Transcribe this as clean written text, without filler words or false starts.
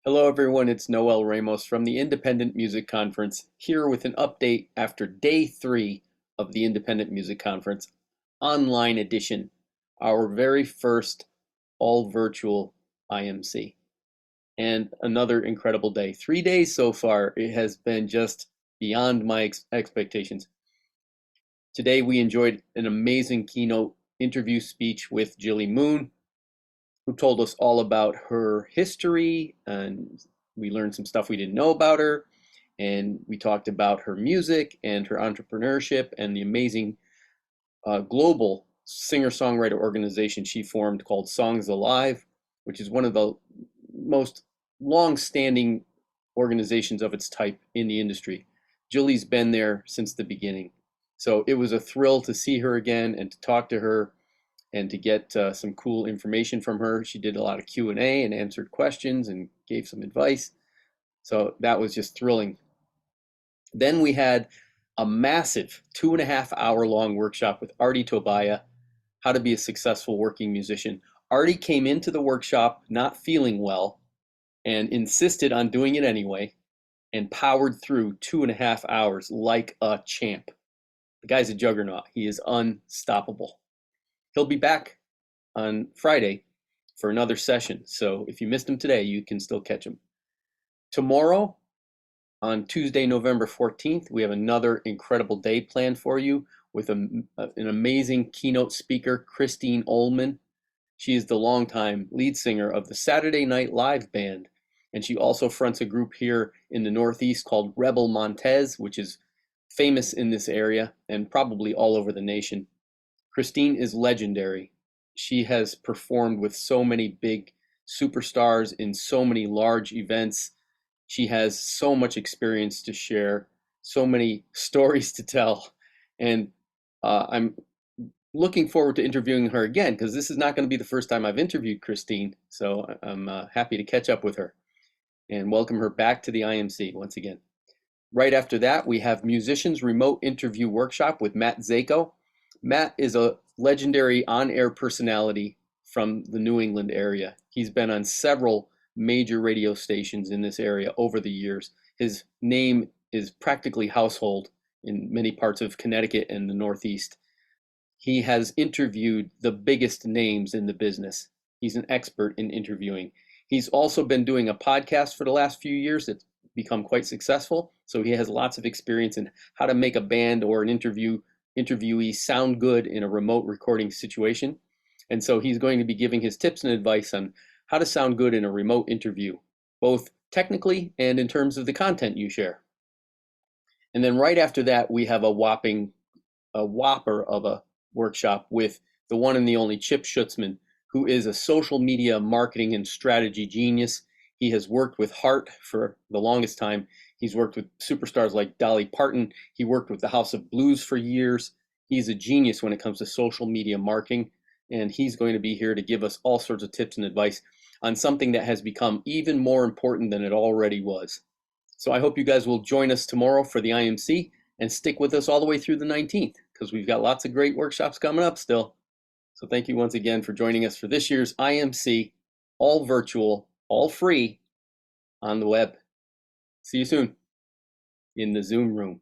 Hello, everyone. It's Noël Ramos from the Independent Music Conference, here with an update after day 3 of the Independent Music Conference, online edition, our very first all virtual IMC. And another incredible day. 3 days so far. It has been just beyond my expectations. Today, we enjoyed an amazing keynote interview speech with Jilly Moon, who told us all about her history, and we learned some stuff we didn't know about her, and we talked about her music and her entrepreneurship and the amazing global singer-songwriter organization she formed called Songs Alive, which is one of the most long-standing organizations of its type in the industry. Julie's been there since the beginning. So it was a thrill to see her again and to talk to her and to get some cool information from her. She did a lot of Q&A and answered questions and gave some advice. So that was just thrilling. Then we had a massive 2.5 hour long workshop with Artie Tobaya, how to be a successful working musician. Artie came into the workshop not feeling well and insisted on doing it anyway and powered through 2.5 hours like a champ. The guy's a juggernaut. He is unstoppable. He'll be back on Friday for another session. So if you missed him today, you can still catch him. Tomorrow, on Tuesday, November 14th, we have another incredible day planned for you with an amazing keynote speaker, Christine Ullman. She is the longtime lead singer of the Saturday Night Live band, and she also fronts a group here in the Northeast called Rebel Montez, which is famous in this area and probably all over the nation. Christine is legendary. She has performed with so many big superstars in so many large events. She has so much experience to share, so many stories to tell. And I'm looking forward to interviewing her again because this is not going to be the first time I've interviewed Christine. So I'm happy to catch up with her and welcome her back to the IMC once again. Right after that, we have Musicians Remote Interview Workshop with Matt Zako. Matt is a legendary on-air personality from the New England area. He's been on several major radio stations in this area over the years. His name is practically household in many parts of Connecticut and the Northeast. He has interviewed the biggest names in the business. He's an expert in interviewing. He's also been doing a podcast for the last few years that's become quite successful. So he has lots of experience in how to make a band or an interviewee sound good in a remote recording situation. And so he's going to be giving his tips and advice on how to sound good in a remote interview, both technically and in terms of the content you share. And then right after that, we have a whopper of a workshop with the one and the only Chip Schutzman, who is a social media marketing and strategy genius. He has worked with Heart for the longest time. He's worked with superstars like Dolly Parton. He worked with the House of Blues for years. He's a genius when it comes to social media marketing, and he's going to be here to give us all sorts of tips and advice on something that has become even more important than it already was. So I hope you guys will join us tomorrow for the IMC and stick with us all the way through the 19th because we've got lots of great workshops coming up still. So thank you once again for joining us for this year's IMC, all virtual, all free on the web. See you soon in the Zoom room.